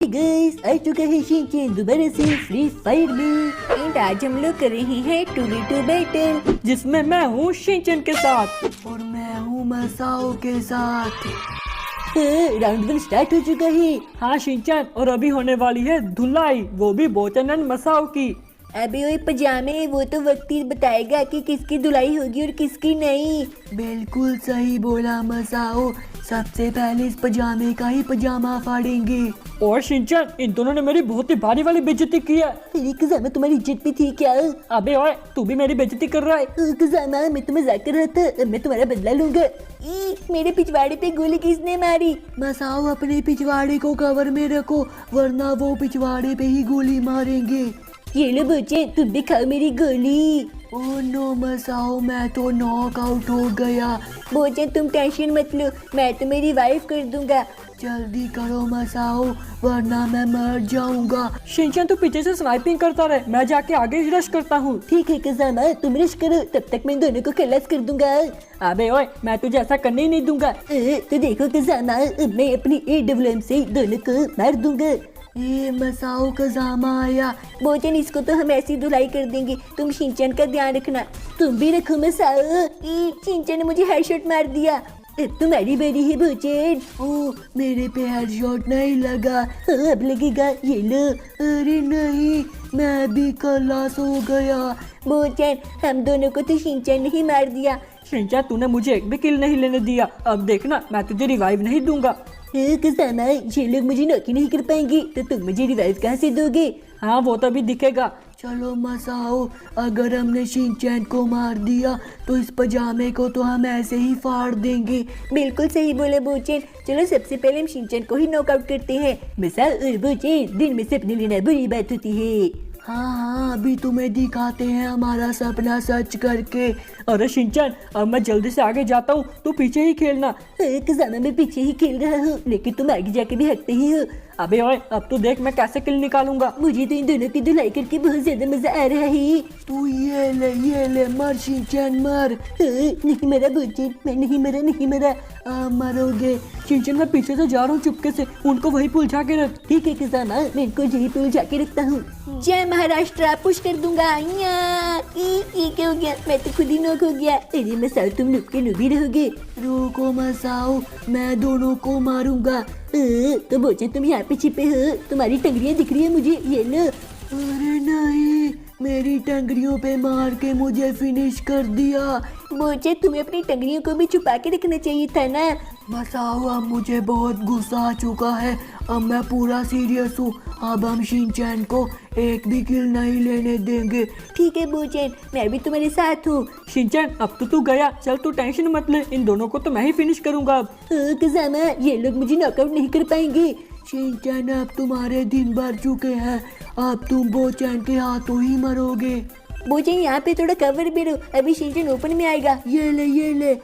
Guys आ चुका है Shinchan दोबारा से फ्री फायर में एंड आज हम लोग कर रहे हैं 2v2 बैटल जिसमें मैं हूँ शिनचैन के साथ और मैं हूँ मसाओ के साथ। राउंड 1 स्टार्ट हो चुका है। हाँ शिनचैन, और अभी होने वाली है धुलाई, वो भी बोचन एंड मसाओ की। अबे ओए पजामे, वो तो वक्त ही बताएगा कि किसकी धुलाई होगी और किसकी नहीं। बिल्कुल सही बोला मसाओ, सबसे पहले इस पजामे का ही पजामा फाड़ेंगे। और शिनचैन, इन दोनों ने मेरी बहुत ही भारी वाली बेइज्जती की है। तेरी कज़ामा तुम्हारी इज्जत पे थी क्या? अबे ओए, तू भी मेरी बेइज्जती कर रहा है। कज़ामा, मैं तो मजाक कर रहा था, अब मैं तुम्हारा बदला लूंगा। मेरे पिछवाड़े पे गोली किसने मारी? मसाओ अपने पिछवाड़े को कवर में रखो, वरना वो पिछवाड़े पे ही गोली मारेंगे। ये लो बच्चे, तुम भी खाओ मेरी गोली। ओह नो मसाओ, मैं तो नॉकआउट हो गया। बोचे तुम टेंशन मत लो, मैं तुम्हें रिवाइव कर दूंगा। जल्दी करो मसाओ, वरना मैं मर जाऊंगा। शिनचैन, तू पीछे से स्नाइपिंग करता रहे, मैं जाके आगे रश करता हूँ। ठीक है कज़ामा, तुम रश करो, तब तक मैं दोनों को खलास कर दूंगा। अबे ओए, मैं तुझे ऐसा करने ही नहीं दूंगा। तो देखो कज़ामा, मैं अपनी AWM से दोनों को मार दूंगा। ये मसाओ कज़ामा आया। बोचन, इसको तो हम ऐसी धुलाई कर देंगे, तुम शिनचैन का ध्यान रखना। तुम भी रखो मसाओ। शिनचैन ने मुझे हेडशॉट मार दिया। तुम्हारी बारी है बोचन। ओ, मेरे पे हेडशॉट नहीं लगा, अब लगेगा। ये लो। अरे नहीं, मैं भी खलास हो गया। बोचन, हम दोनों को तो शिनचैन ने ही मार दिया। शिनचैन, तूने मुझे एक भी किल नहीं लेने दिया, अब देखना मैं तुझे रिवाइव नहीं दूंगा। कज़ामा, ये लोग मुझे नॉक ही नहीं कर पाएंगे, तो तुम मुझे रिवाइव कहाँ से दोगे? हाँ, वो तो अभी दिखेगा। चलो मसाओ, अगर हमने शिनचैन को मार दिया तो इस पजामे को तो हम ऐसे ही फाड़ देंगे। बिल्कुल सही बोले बोचन। चलो सबसे पहले हम शिनचैन को ही नॉकआउट करते हैं। मसाओ और बोचन, दिन में सपने लेना बुरी बात होती है। हाँ, अभी तुम्हें दिखाते हैं हमारा सपना सच करके। अरे शिनचैन, अब मैं जल्दी से आगे जाता हूँ, तू पीछे ही खेलना। कज़ामा, मैं पीछे ही खेल रहा हूँ, लेकिन तुम आगे जाके भी हकते ही हो। अबे ओए, अब तो देख मैं कैसे किल निकालूंगा। मुझे तो इन दोनों की धुलाई करके बहुत ज्यादा मजा आ रहा है। तू ये ले मर शिनचैन मर। नहीं मरा बोचन, मैं नहीं मरा, नहीं मरा। मरोगे। शिनचैन, मैं पीछे से जा रहा हूँ चुपके से, उनको वही पुलझा के रख। ठीक है कज़ामा, मैं इनको यही पे उलझा के रखता हूँ। जय महाराष्ट्र, पुश कर दूंगा। ये क्या हो गया? मैं तो खुद ही नॉक हो गया। अरे मसाओ, तुम नुब के नुब ही रहोगे। रुको मसाओ, मैं दोनों को मारूंगा। तो बोचे, तुम यहाँ पे छिपे हो, तुम्हारी टंगड़ियाँ दिख रही है मुझे, ये लो। अरे नहीं, मेरी टंगड़ियों पे मार के मुझे फिनिश कर दिया। बोचे, तुम्हें अपनी टंगड़ियों को भी छुपा के रखना चाहिए था ना। मसाओ, अब मुझे बहुत गुस्सा आ चुका है, अब मैं पूरा सीरियस हूँ। अब हम शिनचैन को एक भी किल नहीं लेने देंगे। ठीक है बोचन, मैं भी तुम्हारे साथ हूँ। शिनचैन, अब तो तू गया, चल तू टेंशन मत ले, इन दोनों को तो मैं ही फिनिश करूंगा अब। कज़ामा, ये लोग मुझे नॉकआउट नहीं कर पाएंगे। शिनचैन, अब तुम्हारे दिन भर चुके हैं, अब तुम बोचन के हाथों ही मरोगे। बोचन, यहाँ पे थोड़ा कवर भी रहो, अभी शिनचैन ओपन में आएगा। ये ले।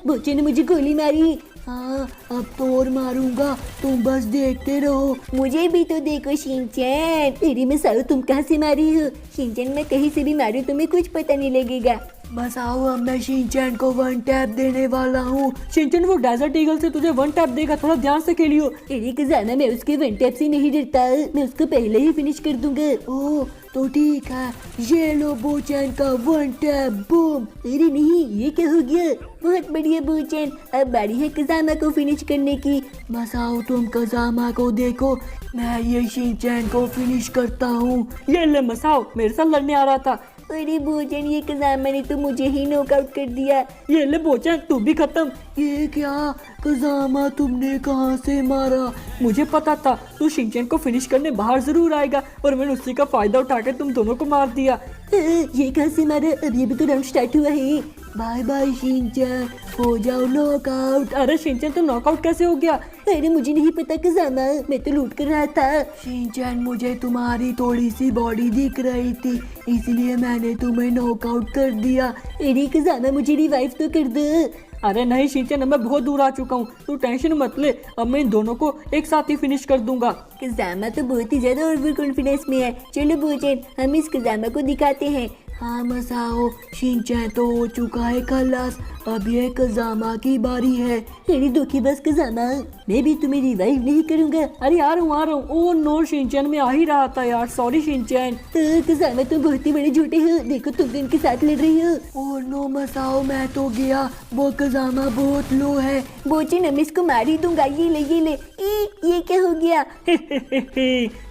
बोचन ने मुझे गोली मारी। हाँ, अब तो और मारूंगा, तुम बस देखते रहो। मुझे भी तो देखो शिनचैन। तेरी मसाओ, तुम कहाँ से मारी हो? शिनचैन, मैं कहीं से भी मारूं तुम्हें कुछ पता नहीं लगेगा। मसाओ, अब मैं शिनचैन को 1 टैप देने वाला हूँ। शिनचैन, वो डेजर्ट ईगल से तुझे 1 टैप देगा, थोड़ा ध्यान से खेलियो। अरे कज़ामा, मैं उसके 1 टैप से नहीं डरता, मैं उसको पहले ही फिनिश कर दूंगा। ओह, तो ठीक है, ये लो बोचन का 1 टैप, बूम। अरे नहीं, ये क्या हो गया? बहुत बढ़िया बोचन, अब बारी है कज़ामा को फिनिश करने की। मसाओ, तुम कज़ामा को देखो, मैं ये शिनचैन को फिनिश करता हूँ। ये ले मसाओ, मेरे साथ लड़ने आ रहा था। अरे बोचन, ये कज़ामा ने तो मुझे ही नॉकआउट कर दिया। ये ले बोचन, तू भी खत्म। ये क्या कज़ामा, तुमने कहाँ से मारा? मुझे पता था तू शिनचैन को फिनिश करने बाहर जरूर आएगा, और मैंने उसी का फायदा उठा के तुम दोनों को मार दिया। ये कहाँ से मारा? अभी भी तो राउंड स्टार्ट हुआ है। बाय बाय शिनचैन, हो जाओ नॉकआउट। अरे शिनचैन, तो नॉकआउट कैसे हो गया? अरे मुझे नहीं पता कज़ामा, मैं तो लूट कर रहा था। शिनचैन, मुझे तुम्हारी थोड़ी सी बॉडी दिख रही थी, इसलिए मैंने तुम्हें नॉकआउट कर दिया। अरे कज़ामा, मुझे रिवाइव तो कर दो। अरे नहीं शिनचैन, मैं बहुत दूर आ चुका हूँ, तू टेंशन मत ले, अब मैं इन दोनों को एक साथ ही फिनिश कर दूंगा। कज़ामा तो बहुत ही ज्यादा ओवर कॉन्फिडेंस में है। चलो बोचन, हम इस कज़ामा को दिखाते हैं। हाँ मसाओ, शिनचैन तो हो चुका है खलास, अब ये कजामा की बारी है। अरे धोखेबाज कजामा, मैं भी तुम्हें रिवाइव नहीं करूंगा। अरे आ रहा हूँ। ओह नो शिनचैन, मैं आ ही रहा था यार, सॉरी शिनचैन। कजामा तुम बहुत ही बड़े झूठे हो, देखो तुम तो इनके साथ लड़ रही हो। ओह नो मसाओ, मैं तो गया, वो कजामा बहुत लो है। बोचे न मैं इसको मार ही दूंगा। ये ले ये क्या हो गया?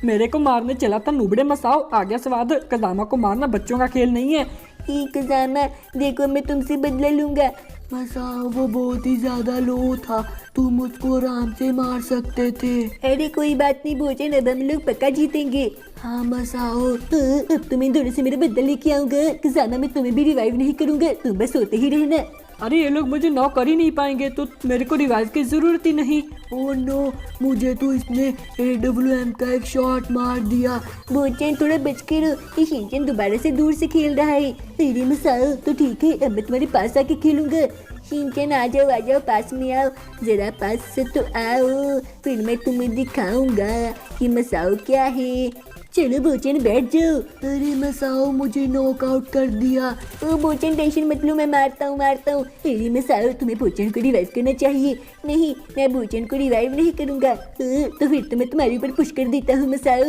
मेरे को मारने चला था नुबड़े मसाओ, आ गया स्वाद। कजामा को मारना बच्चों का खेल नहीं है। कजामा देखो मैं तुमसे बदला लूंगा। मसाओ वो बहुत ही ज्यादा लो था, तुम उसको आराम से मार सकते थे। अरे कोई बात नहीं बोचे, अब हम लोग पक्का जीतेंगे। हाँ मसाओ, अब तुम्हें दोनों से मेरा बदला लेके आऊंगा। कजामा मैं तुम्हें भी रिवाइव नहीं करूंगा, तुम बस सोते ही रहना। अरे ये लोग मुझे नॉक कर ही नहीं पाएंगे, तो मेरे को रिवाइव की जरूरत ही नहीं। ओह नो, मुझे तो इसने AWM का एक शॉट मार दिया। बोचन थोड़ा बच के रहो, ये शिनचैन दोबारा से दूर से खेल रहा है। तेरे मसाओ तो ठीक है, अब मैं तुम्हारे पास आके खेलूंगा। शिनचैन आ जाओ पास में आओ, जरा पास से तो आओ, फिर मैं तुम्हें दिखाऊंगा कि मसाओ क्या है। चलो बोचन बैठ जाओ। अरे मसाओ मुझे नॉकआउट कर दिया। ओ बोचन टेंशन मत लो, मैं मारता हूँ। अरे मसाओ तुम्हें बोचन को रिवाइव करना चाहिए। नहीं, मैं बोचन को रिवाइव नहीं करूँगा। तो फिर तो मैं तुम्हारे ऊपर पुश कर देता हूँ मसाओ।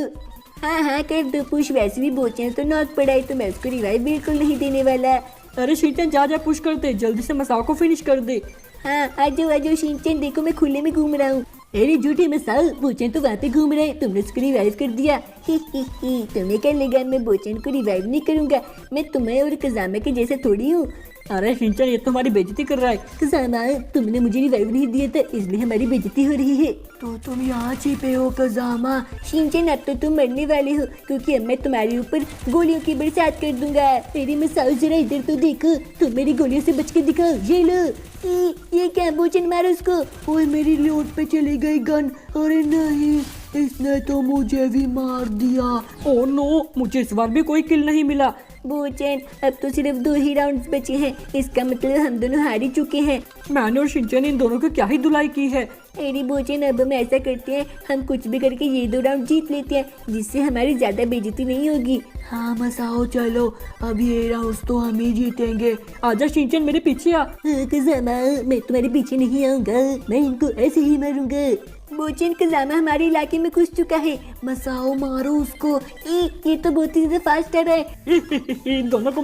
हाँ कर दो पुश, वैसे भी बोचन तो नॉक पड़ा है, तो मैं उसको रिवाइव बिल्कुल नहीं देने वाला। अरे शिनचैन जा पुश कर दे, जल्दी से मसाओ को फिनिश कर दे। हाँ आ जाओ शिनचैन, देखो मैं खुले में घूम रहा हूँ। अरे झूठे मसाओ, बोचन तो वहाँ पे घूम रहे हैं, तुमने उसको रिवाइव कर दिया। तुम्हें क्या लगा मैं बोचन को रिवाइव नहीं करूँगा? मैं तुम्हें और कजामा के जैसे थोड़ी हूँ। अरे शिनचैन ये तो हमारी बेइज्जती कर रहा है। कजामा तुमने मुझे रिवाइव नहीं दिया था, इसलिए हमारी बेइज्जती हो रही है। तो तुम यहाँ छिपे हो कजामा। शिनचैन अब तो तुम मरने वाले हो, क्योंकि अब मैं तुम्हारे ऊपर गोलियों की बरसात कर दूंगा। तेरी मसाओ जरा इधर तो देखो, तुम मेरी गोलियों से बच के दिखाओ। ये लो। ये क्या? बोचन मारो उसको। ओए मेरी लोड पे चली गई गन। अरे नहीं, इसने तो मुझे भी मार दिया। ओह नो, मुझे इस बार भी कोई किल नहीं मिला। बोचन अब तो सिर्फ 2 ही राउंड्स बचे हैं, इसका मतलब हम दोनों हार ही चुके हैं। मैंने और शिनचैन इन दोनों की क्या ही धुलाई की है। अरे बोचन अब हम ऐसा करते हैं, हम कुछ भी करके ये 2 राउंड जीत लेते हैं, जिससे हमारी ज्यादा बेइज्जती नहीं होगी। हाँ मसाओ चलो, अब ये राउंड्स तो हम ही जीतेंगे। आजा शिनचैन मेरे पीछे आ। कजामा मैं तुम्हारे पीछे नहीं आऊंगा, मैं इनको ऐसे ही मारूंगा। बोचन कजामा हमारे इलाके में घुस चुका है। मसाओ मारो उसको। ये तो बहुत ही ज्यादा फास्ट है। दोनों को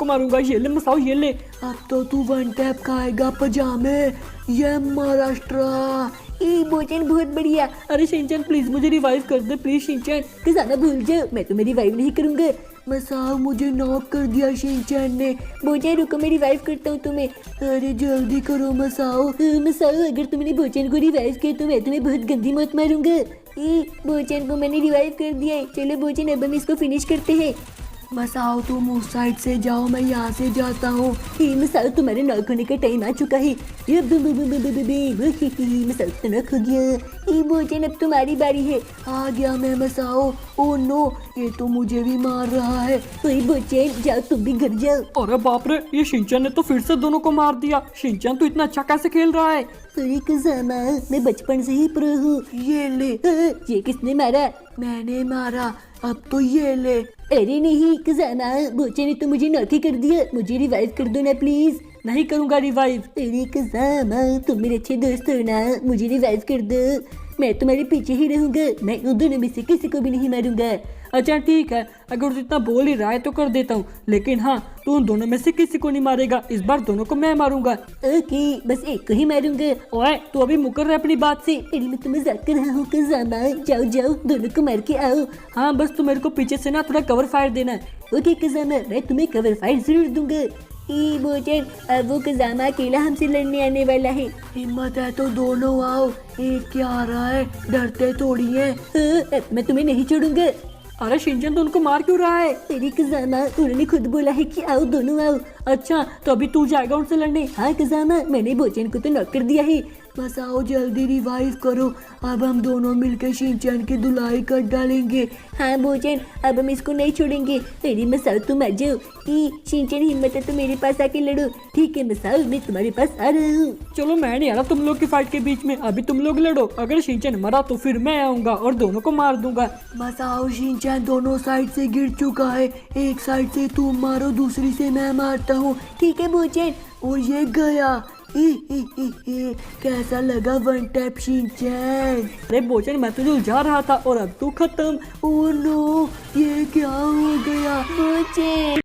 मारूंगा। ये ले मसाओ, ये ले। अब तो तू 1 टैप खाएगा पजामे। ये महाराष्ट्र। बोचन बहुत बढ़िया। अरे शिनचैन प्लीज मुझे रिवाइव कर दे, प्लीज शिनचैन। कजामा भूल जाओ, मैं तुम्हें रिवाइव नहीं करूंगा। मसाओ मुझे नॉक कर दिया शिनचैन ने। बोचन रुको, मैं रिवाइव करता हूँ तुम्हें। अरे जल्दी करो मसाओ। मसाओ अगर तुमने बोचन को रिवाइव किया तो मैं तुम्हें बहुत गंदी मौत मारूंगा। बोचन को मैंने रिवाइव कर दिया है। चलो बोचन अब हम इसको फिनिश करते हैं। मसाओ तुम उस साइड से जाओ, मैं यहाँ से जाता हूँ। मसाओ तुम्हारे नॉक होने का टाइम आ चुका है। मसाओ तो नॉक हो गया। बोचन अब तुम्हारी बारी है। आ गया मैं मसाओ। ओह नो, ये तो मुझे भी मार रहा है। बोचन जाओ तुम भी घर जाओ। अरे बाप रे, ये शिनचैन ने तो फिर से दोनों को मार दिया। शिनचैन तो इतना अच्छा कैसे खेल रहा है? अरे कजामा मैं बचपन से ही प्रो हूँ। ये ले। ये किसने मारा? मैंने मारा। अब तो ये ले। अरे नहीं कजामा, बोचे ने तो मुझे नॉक ही कर दिया, मुझे रिवाइव कर दो ना प्लीज। नहीं करूँगा रिवाइव। अरे कजामा तुम मेरे अच्छे दोस्त हो ना, मुझे रिवाइव कर दो, मैं तुम्हारे पीछे ही रहूंगा, मैं उन दोनों में से किसी को भी नहीं मारूंगा। अच्छा ठीक है, अगर तू इतना बोल ही रहा है तो कर देता हूँ, लेकिन हाँ तू उन दोनों में से किसी को नहीं मारेगा, इस बार दोनों को मैं मारूंगा। ओके बस एक को ही मारूंगा। ओए तू अभी मुकर रहा है अपनी बात से। अरे मैं तुम्हें मजाक कर रहा हूँ कजामा, जाओ जाओ दोनों को मार के आओ। हाँ बस तू मेरे को पीछे से ना थोड़ा कवर फायर देना। ओके कजामा मैं तुम्हें कवर फायर जरूर दूंगा। बोचन अब वो कजामा अकेला हमसे लड़ने आने वाला है। हिम्मत है तो दोनों आओ, एक क्या आ रहा है, डरते थोड़ी है। मैं तुम्हें नहीं छोड़ूंगा। अरे शिनचैन तो उनको मार क्यों रहा है? तेरी कजामा उन्होंने खुद बोला है कि आओ दोनों आओ। अच्छा तो अभी तू जाएगा उनसे लड़ने? हाँ कजामा मैंने बोचन को तो नॉक कर दिया है, मसाओ जल्दी रिवाइव करो, अब हम दोनों मिलकर शिनचैन की धुलाई कर डालेंगे। हाँ भोजन, अब हम इसको नहीं छोड़ेंगे। अरे मसाओ तुम आ जाओ, शिनचैन हिम्मत है तो मेरे पास आके लड़ो। ठीक है मसाओ, मैं तुम्हारे पास आ रहा हूँ। चलो मैं नहीं आ रहा तुम लोग की फाइट के बीच में, अभी तुम लोग लड़ो। अगर शिनचैन मरा तो फिर मैं आऊंगा और दोनों को मार दूंगा। मसाओ शिनचैन दोनों साइड से गिर चुका है, एक साइड से तुम मारो, दूसरी से मैं मारता हूँ। ठीक है भोजन, और ये गया। कैसा लगा वन टैप शिनचैन? अरे भोजन मैं तुझे उलझा रहा था और अब तू खत्म। ओह नो, ये क्या हो गया? भोजन